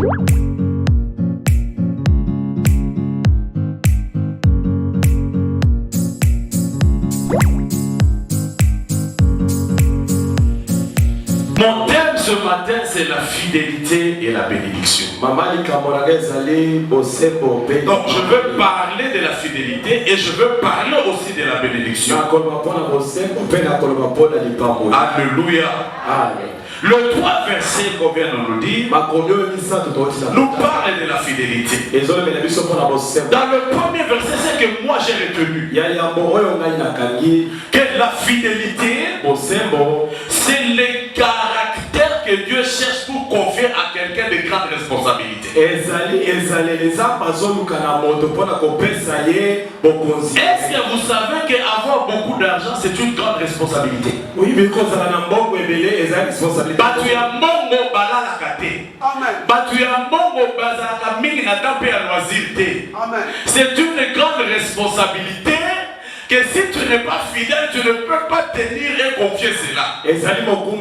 Mon thème ce matin, c'est la fidélité et la bénédiction. Donc je veux parler de la fidélité et je veux parler aussi de la bénédiction. Alléluia. Le 3 verset qu'on vient de nous dire nous parle de la fidélité. Dans le premier verset, c'est que moi j'ai retenu que la fidélité, c'est le caractère que Dieu cherche pour confier à quelqu'un de grande responsabilité. Est-ce que vous savez qu'avoir beaucoup d'argent, c'est une grande responsabilité? Oui, mais quand ça a un bon bébé, c'est une responsabilité. Tu as mongo balala kate. Tu as mongo bazala mingi na tapé à loisir. C'est une grande responsabilité. Que si tu n'es pas fidèle, tu ne peux pas tenir et confier cela. Beaucoup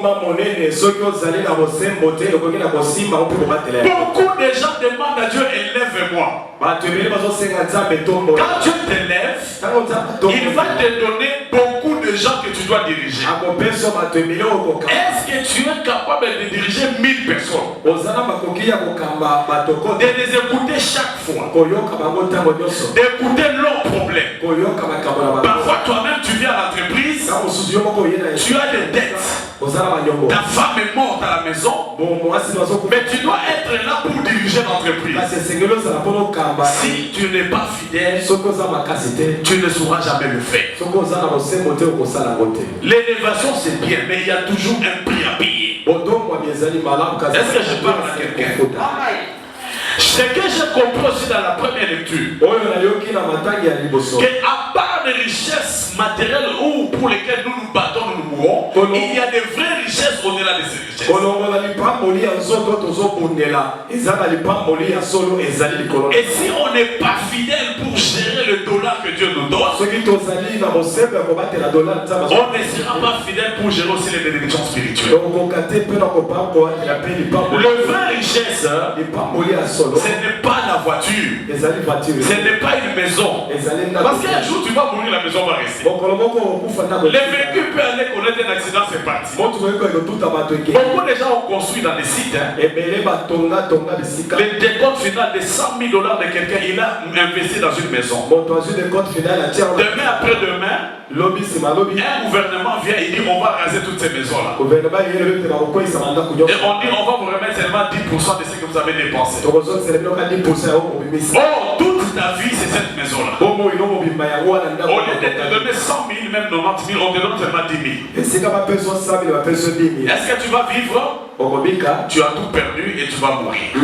de gens demandent à Dieu, élève-moi. Quand Dieu t'élève, il va te donner beaucoup de gens que tu dois diriger. Est-ce que tu es capable de diriger 1000 personnes? De les écouter chaque fois. D'écouter leurs problèmes. Parfois toi-même tu viens à l'entreprise, tu as des dettes. Ta femme est morte à la maison, mais tu dois être là pour diriger l'entreprise. Si tu n'es pas fidèle, tu ne sauras jamais le faire. L'élévation c'est bien, mais il y a toujours un prix à payer. Est-ce que je parle à quelqu'un? Ce que j'ai compris aussi dans la première lecture, qu'à part les richesses matérielles ou pour lesquelles nous nous battons, nous mourons, il y a des vraies richesses au-delà de ces richesses. Et si on n'est pas fidèle pour gérer le dollar que Dieu nous donne, on ne sera pas fidèle pour gérer aussi les bénédictions spirituelles. Le vrai richesse, ce n'est pas la voiture, ce n'est pas une maison. Parce qu'un jour tu vas mourir, la maison va rester. Le véhicule peut aller connaître un accident, c'est parti. Beaucoup de gens ont construit dans des sites. Les décomptes finales de $100 000 de quelqu'un, il a investi dans une maison. Demain après demain, un gouvernement vient et dit on va raser toutes ces maisons-là. Et on dit on va vous remettre seulement 10% de ce que vous avez dépensé. Oh, toute ta vie c'est cette maison-là. Au lieu de te donner 100 000, même 90 000, on te donne seulement 10 000. Est-ce que tu vas vivre? Tu as tout perdu et tu vas mourir. Donc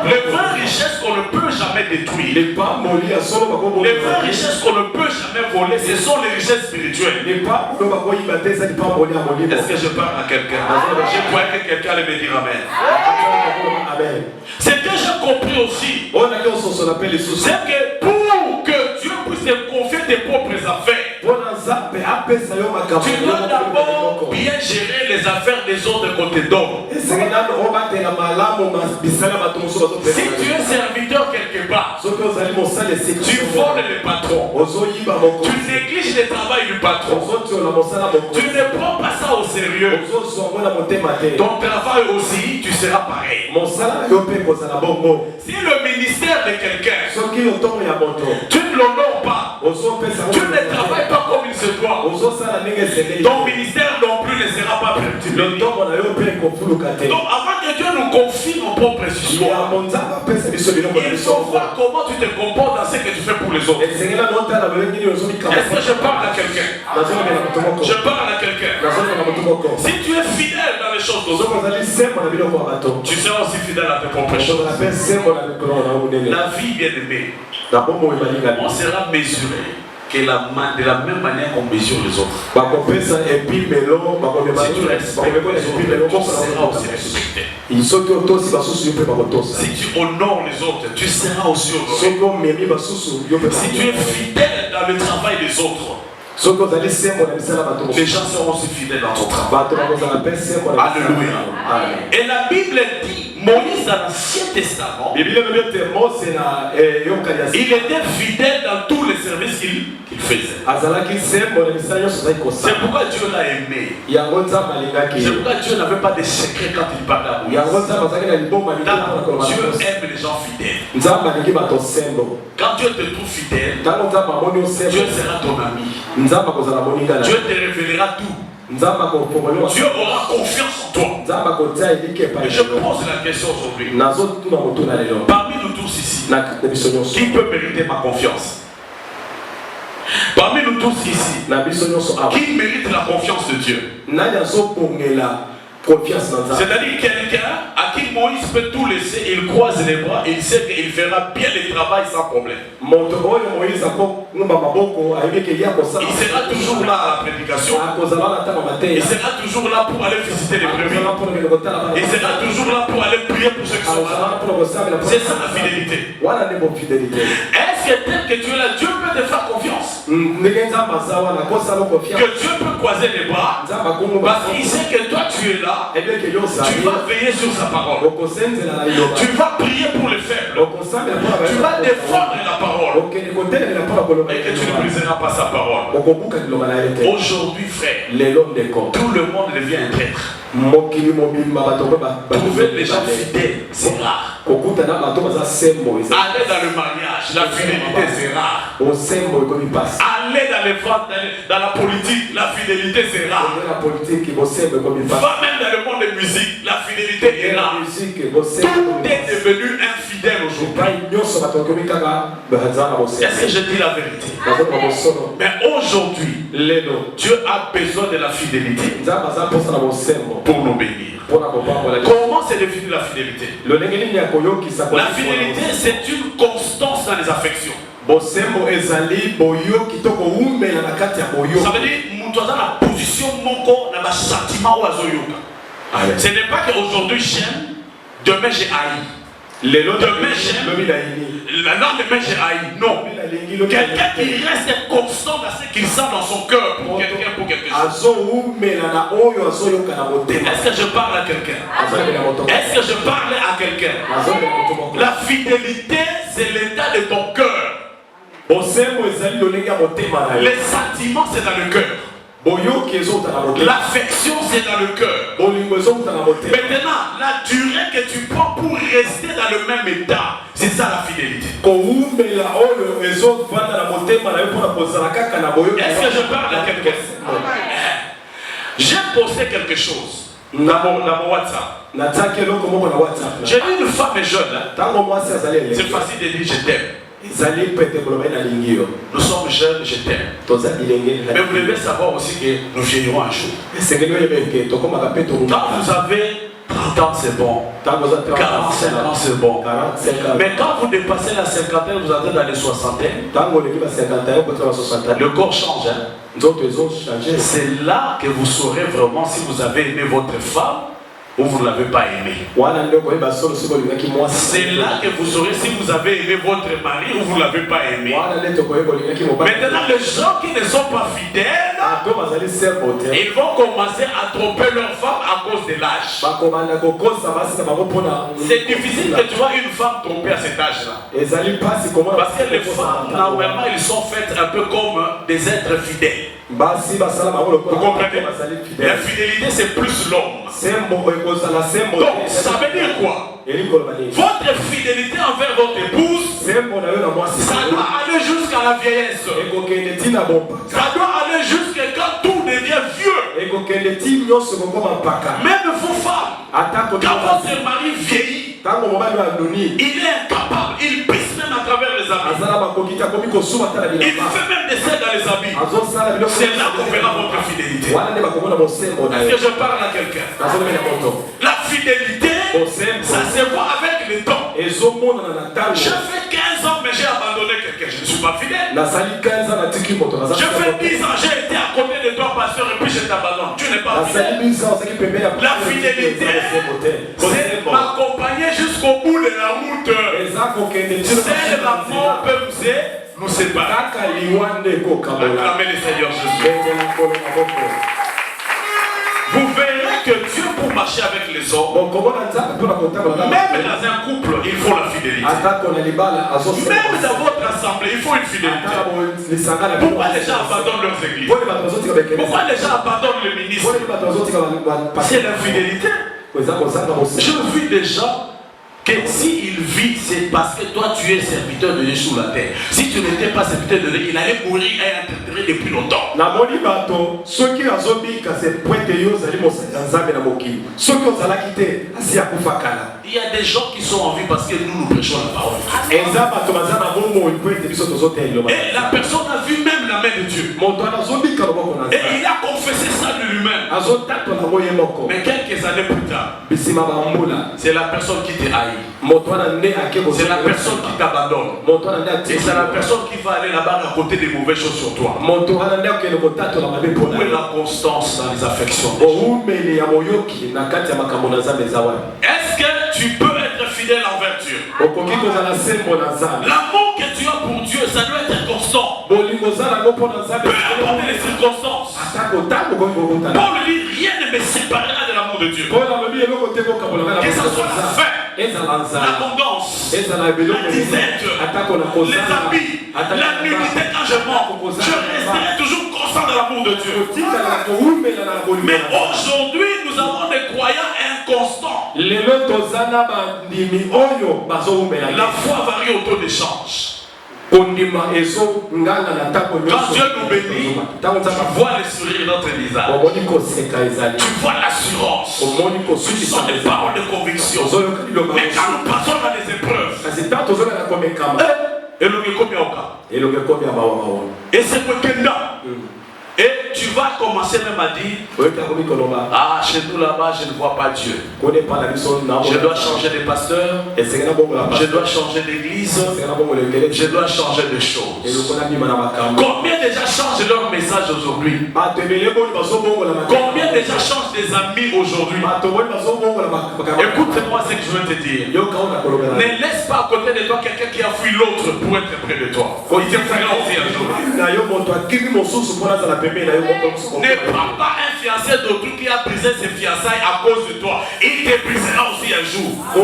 les vraies richesses qu'on ne peut jamais détruire, les vraies richesses qu'on ne peut jamais voler, ce sont les richesses spirituelles. Est-ce que je parle à quelqu'un? Je crois que quelqu'un allait me dire amen. C'est que j'ai compris aussi, c'est que pour que Dieu puisse te confier tes propres affaires, tu dois d'abord bien gérer les affaires des autres côté d'homme. Si tu es serviteur quelque part, tu voles le patron, tu négliges le travail du patron, tu ne prends pas ça au sérieux, ton travail aussi, tu seras pareil. Si le ministère de quelqu'un, tu ne l'honores pas, tu ne travailles pas comme il se doit, ton ministère non plus ne sera pas perturbé. Donc avant que Dieu nous confie nos propres histoires, il faut voir comment tu te comportes dans ce que tu fais pour les autres. Est-ce que je parle à quelqu'un? Je parle à quelqu'un. Si tu es fidèle dans les choses d'autres, tu seras aussi fidèle à tes propres choses. La vie bien aimée, on sera mesuré de la même manière qu'on mesure les autres. Si tu respectes les autres, tu seras aussi respecté. Si tu honores les autres, tu seras aussi honoré. Si tu es fidèle dans le travail des autres, Les gens seront aussi fidèles dans ton travail. Alléluia. Et la Bible dit, Moïse dans l'Ancien Testament, il était fidèle dans tous les services qu'il faisait. C'est pourquoi Dieu l'a aimé. C'est pourquoi Dieu n'avait pas de secret quand il parlait à Moïse. Dieu aime les gens fidèles. Quand Dieu te trouve fidèle, Dieu sera ton ami. Dieu te révélera tout. Dieu aura confiance en toi. Et je pose la question aujourd'hui. Parmi nous tous ici, qui peut mériter ma confiance? Parmi nous tous ici, qui mérite la confiance de Dieu? C'est-à-dire quelqu'un à qui Moïse peut tout laisser, il croise les bras, il sait qu'il fera bien le travail sans problème. Il sera toujours là à la prédication. Il sera toujours là pour aller visiter les brebis. Il sera toujours là pour aller prier pour ceux qui sont malades. C'est ça la fidélité. Est-ce que tel que tu es là, Dieu peut te faire confiance? Que Dieu peut croiser les bras parce qu'il sait que toi tu es là. Tu vas veiller sur sa parole. Tu vas prier pour les faibles. Tu vas défendre la parole. Et que tu ne briseras pas sa parole. Aujourd'hui, frère, tout le monde devient un traître. Trouver les gens fidèles, c'est rare. Aller dans le mariage, la fidélité c'est rare. Aller dans les ventes, dans la politique, la fidélité c'est rare. Va même dans le monde de musique, la fidélité est rare. Tout est devenu infidèle aujourd'hui. Est-ce que je dis la vérité? Mais aujourd'hui, Dieu a besoin de la fidélité pour nous bénir. Comment c'est défini la fidélité? La fidélité, c'est une constance dans les affections. Ça veut dire, dans la position dans le sentiment ou ce n'est pas qu'aujourd'hui j'aime, demain j'ai haï. Demain j'aime, demain j'ai haï. Non. Quelqu'un qui reste constant dans ce qu'il sent dans son cœur pour quelqu'un, pour quelque chose. Est-ce que je parle à quelqu'un? Est-ce que je parle à quelqu'un? La fidélité, c'est l'état de ton cœur. Les sentiments, c'est dans le cœur. L'affection, c'est dans le cœur. Maintenant, la durée que tu prends pour rester dans le même état, c'est ça la fidélité. Est-ce que je parle à quelqu'un? J'ai posté quelque chose dans mon WhatsApp. J'ai vu une femme jeune. C'est facile de dire je t'aime. Nous sommes jeunes, je t'aime. Mais vous devez savoir aussi que nous vieillirons un jour. Quand vous avez 30 ans, c'est bon. 45 ans, c'est bon. Mais quand vous dépassez la cinquantaine, vous entrez dans les soixantaines. Le corps change. C'est là que vous saurez vraiment si vous avez aimé votre femme ou vous ne l'avez pas aimé. C'est là que vous saurez si vous avez aimé votre mari ou vous ne l'avez pas aimé. Maintenant, les gens qui ne sont pas fidèles, ils vont commencer à tromper leur femme à cause de l'âge. C'est difficile que tu vois une femme tromper à cet âge-là. Parce que les femmes, normalement, ils sont faites un peu comme des êtres fidèles. Vous comprenez? La fidélité, c'est plus l'homme. Donc, ça veut dire quoi? Votre fidélité envers votre épouse, ça doit aller jusqu'à la vieillesse. Ça doit aller jusqu'à quand tout devient vieux. Même vos femmes, quand votre mari vieillit, il est incapable, il pisse même à travers les habits. Il fait même des scènes dans les habits. C'est là qu'on verra votre fidélité. Est-ce que je parle à quelqu'un? La fidélité, ça se voit avec le temps. J'ai fait 15 ans, mais j'ai abandonné quelqu'un. Je ne suis pas fidèle. J'ai fait 10 ans, j'ai été à côté de toi, pasteur, et puis je t'abandonne. Tu n'es pas fidèle. La fidélité, c'est m'accompagner jusqu'au bout de la route. C'est l'amour peut nous séparer. Acclamez le Seigneur Jésus. Vous verrez que Dieu, pour marcher avec les hommes, même dans un couple, il faut la fidélité. Même dans votre assemblée, il faut une fidélité. Pourquoi les gens abandonnent leurs églises? Pourquoi les gens abandonnent le ministre? C'est la fidélité. Je vis des gens que s'il vit, c'est parce que toi tu es serviteur de Dieu sur la terre. Si tu n'étais pas serviteur de Dieu, il allait mourir et être enterré depuis longtemps. Il y a des gens qui sont en vie parce que nous prêchons la parole. Et la personne a vu même la main de Dieu. Et il a confessé ça de lui-même. Mais quelques années plus tard, c'est la personne qui te haït. C'est la personne qui t'abandonne. Et c'est la personne qui va aller là-bas raconter des mauvaises choses sur toi. Où est la constance dans les affections? Est-ce que tu peux être fidèle envers Dieu? L'amour que tu as pour Dieu, ça doit être constant. Peu importe les circonstances. Paul dit, rien ne me séparera de l'amour de Dieu. Que ce soit la faim, l'abondance, la disette, les habits, la nudité quand je mens, je resterai toujours constant dans l'amour de Dieu. Mais aujourd'hui, nous avons des croyants inconstants. La foi varie au taux d'échange. Quand Dieu nous bénit, tu vois le sourire dans notre visage. Tu vois l'assurance. Tu sens des paroles de conviction. Mais quand nous passons dans les épreuves, et c'est pour que là. Et tu vas commencer même à dire, ah, chez nous là-bas, je ne vois pas Dieu. Je dois changer de pasteur. Je dois changer d'église. Je dois changer de choses. Combien déjà changent leur message aujourd'hui? Combien déjà changent des amis aujourd'hui? Écoute-moi ce que je veux te dire. Ne laisse pas à côté de toi quelqu'un qui a fui l'autre pour être près de toi. Il te fuira aussi un jour. Ne prends pas un fiancé d'autrui qui a brisé ses fiançailles à cause de toi. Il te brisera aussi un jour. Ne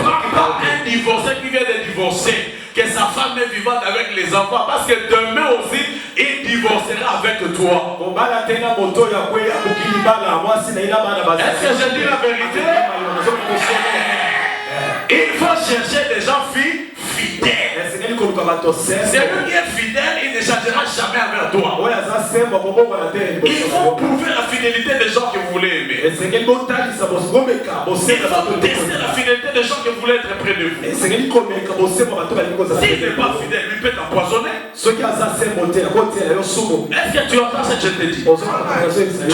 prends pas un divorcé qui vient de divorcer, que sa femme est vivante avec les enfants, parce que demain aussi, il divorcera avec toi. Est-ce que je dis la vérité? Il faut chercher des gens fidèles. Celui qui est fidèle, il ne changera jamais envers toi. Il faut prouver la fidélité des gens que vous voulez aimer. Il faut tester la fidélité des gens que vous voulez être près de vous. S'il n'est pas fidèle, il peut t'empoisonner. Est-ce que tu entends ce que je te dis?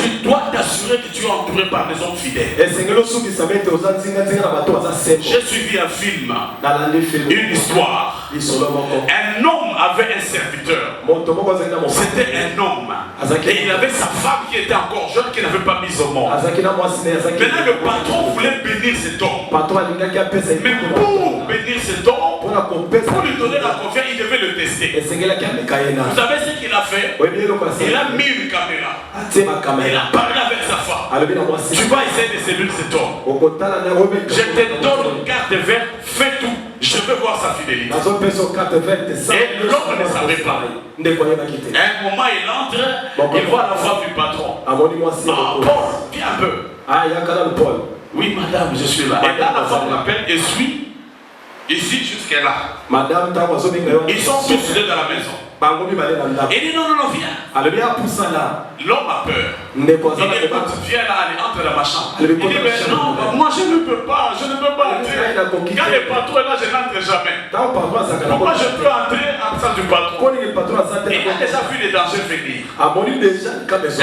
Tu dois t'assurer que tu es entouré par des hommes fidèles. J'ai suivi un film, une histoire. Un homme avait un serviteur. C'était un homme. Et il avait sa femme qui était encore jeune, qui n'avait pas mis au monde. Maintenant, le patron voulait bénir cet homme. Mais pour bénir cet homme, pour lui donner la confiance, il devait le tester. Vous savez ce qu'il a fait? Il a mis une caméra. Il a parlé avec sa femme. Tu vas essayer de séduire cet homme. Je te donne une carte verte, fais tout. Je veux voir sa fidélité. Et l'homme ne savait pas. À un moment, il entre, il voit la femme du patron. Ah, Paul, viens un peu. Oui, madame, je suis là. Et là, la femme l'appelle et suit ici jusqu'à là. Ils sont tous deux dans la maison. Il dit non, viens. L'homme a peur. Il dit écoute, viens là, allez, entre dans ma chambre. Il dit mais non, moi je ne peux pas entrer. Quand le patron est là, je n'entre jamais. Pourquoi je peux entrer en absence du patron? Il a déjà vu les dangers venir.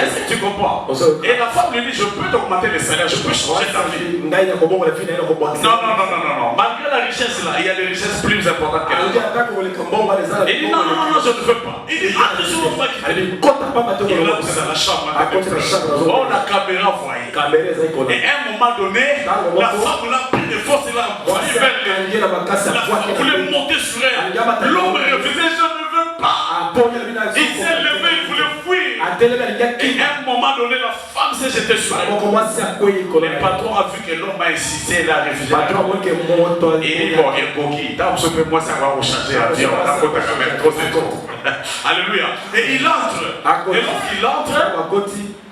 Est-ce que tu comprends? Et la femme lui dit je peux t'augmenter le salaire, je peux changer ta vie. Non. Malgré la richesse là, il y a des richesses plus importantes que l'argent. Il dit non, je ne veux pas. Il dit entre sur mon pas qui te dit. Il rentre dans la chambre. Oh, la caméra voyait. Et à un moment donné, la femme l'a pris de de force, il a voulu voulait monter sur elle. L'homme refusait, je ne veux pas. Il s'est levé, il voulait fuir. Et à un moment donné, la femme s'est jetée sur elle. Le patron a vu que l'homme a insisté, il a refusé. Et il dit, bon, il tant que moi, ça va changer la vie. Alléluia. Et il entre. Et lorsqu'il entre,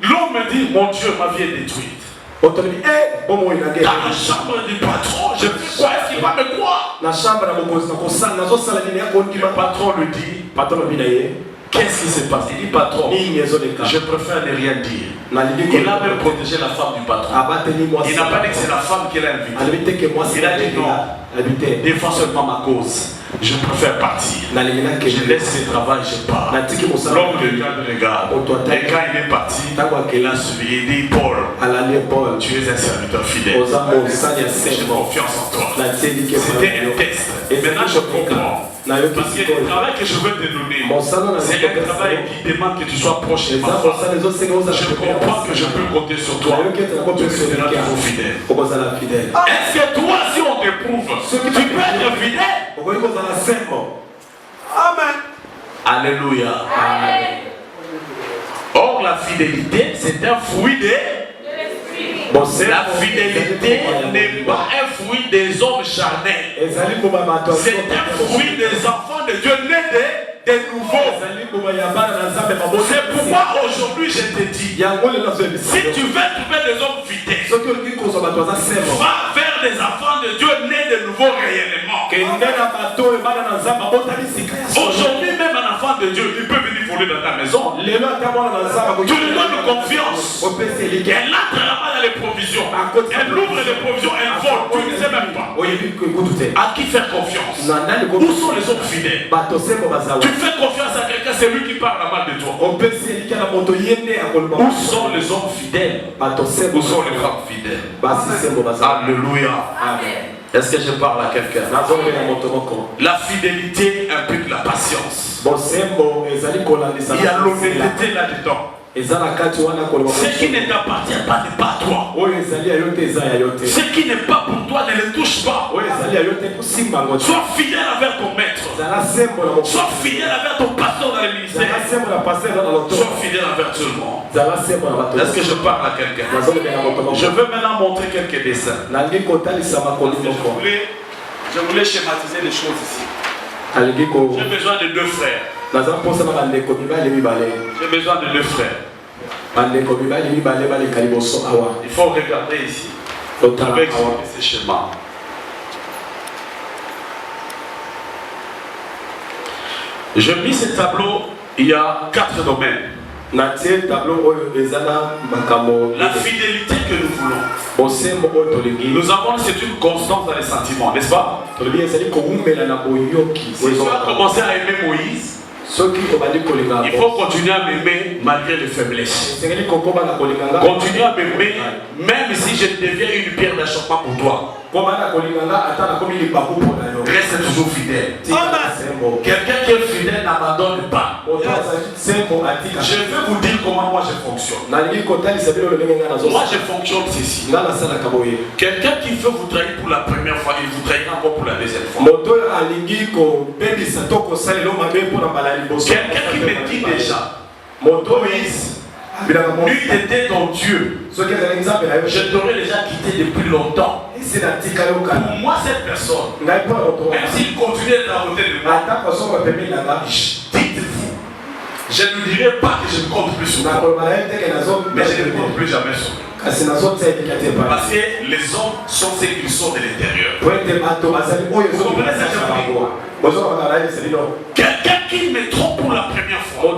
l'homme dit, mon Dieu, ma vie est détruite. Dans la chambre du patron, je fais quoi? Est-ce qu'il va me croire? Le patron lui dit, qu'est-ce qui se passe? Il dit, patron, je préfère ne rien dire. Il a même protégé la femme du patron. Il n'a pas dit que c'est la femme qui l'a invité. Il a dit non, défends seulement ma cause. Je préfère partir. Je laisse ce travail, je pars. L'homme de Dieu me regarde. Et quand il est parti, il a suivi. Il dit, Paul, tu es un serviteur fidèle. J'ai confiance en toi. C'était un test. Et maintenant je comprends. Parce que le travail que je veux te donner, c'est un travail qui demande que tu sois proche de ma femme. Je comprends que je peux compter sur toi. Tu seras toujours fidèle. Est-ce que toi, si on t'éprouve, tu peux être fidèle? Amen. Alléluia. Amen. Or, la fidélité, c'est un fruit de... La fidélité n'est pas un fruit des hommes charnels. C'est un fruit des enfants de Dieu nés des nouveaux. C'est pourquoi aujourd'hui je te dis, si tu veux trouver des hommes fidèles, va vers des enfants de Dieu nés de nouveau réellement. Aujourd'hui même un enfant de Dieu, il peut venir voler dans ta maison. Tu lui donnes confiance. Elle entre là-bas dans les provisions. Elle ouvre les provisions, elle vole. Tu ne sais même pas. À qui faire confiance? Où sont les hommes fidèles? Tu fais confiance à quelqu'un, c'est lui qui parle mal de toi. Où sont les hommes fidèles? Où sont les femmes fidèles? Alléluia. Est-ce que je parle à quelqu'un? La fidélité implique la patience. Il y a l'honnêteté là-dedans. Ce qui ne t'appartient pas n'est pas à toi. Ce qui n'est pas pour toi ne le touche pas. Sois fidèle envers ton maître. Sois fidèle envers ton pasteur dans le ministère. Sois fidèle envers tout le monde. Est-ce que je parle à quelqu'un? Je veux maintenant montrer quelques dessins. Je voulais schématiser les choses ici. J'ai besoin de deux frères. J'ai besoin de deux frères. Il faut regarder ici. Je vais expliquer ce schéma. Je mis ce tableau, il y a 4 domaines. La fidélité que nous voulons. Nous avons, c'est une constance dans les sentiments, n'est-ce pas? Si tu as commencé à aimer Moïse, il faut continuer à m'aimer malgré les faiblesses. Continuer à m'aimer même si je deviens une pierre d'achoppement pour toi. Reste toujours fidèle. Quelqu'un qui est fidèle n'abandonne pas. Je vais vous dire comment moi je fonctionne. Moi je fonctionne ceci. Quelqu'un qui veut vous trahir pour la première fois, il vous trahira encore pour la deuxième fois. Quelqu'un qui me dit déjà, Moïse, lui était ton Dieu. Je t'aurais déjà quitté depuis longtemps. Pour moi, cette personne, même s'il continue d'être à côté de moi, dites-vous, je ne dirai pas que je ne compte plus sur toi, mais je ne compte plus jamais sur toi. Parce que les hommes sont ce qu'ils sont de l'intérieur. Vous comprenez ça? Quelqu'un qui me trompe pour la première fois,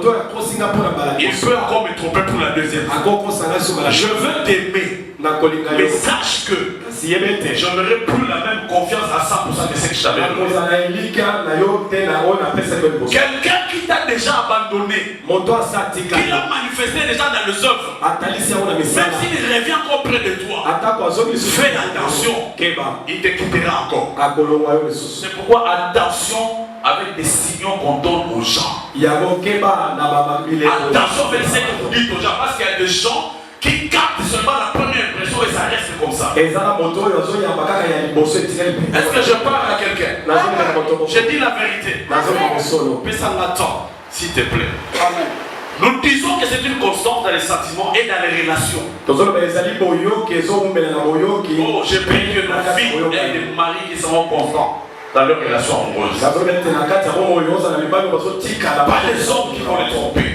il peut encore me tromper pour la deuxième fois. Je veux t'aimer, mais sache que je n'aurai plus la même confiance à 100% de ce que je t'avais donné. Quelqu'un qui t'a déjà abandonné, qui l'a manifesté déjà dans les œuvres, même s'il revient encore près de toi, fais attention, il te quittera encore. C'est pourquoi attention avec des signaux qu'on donne aux gens. Attention avec ce que vous dites aux gens, parce qu'il y a des gens qui capte seulement la première impression et ça reste comme ça. Est-ce que je parle à quelqu'un? Je dis la vérité. Mais ça m'attend, s'il te plaît. Amen. Nous disons que c'est une constante dans les sentiments et dans les relations. Oh, j'ai pris que nos filles et des maris qui seront constants dans leurs relations amoureuses. Pas les hommes qui vont les tromper.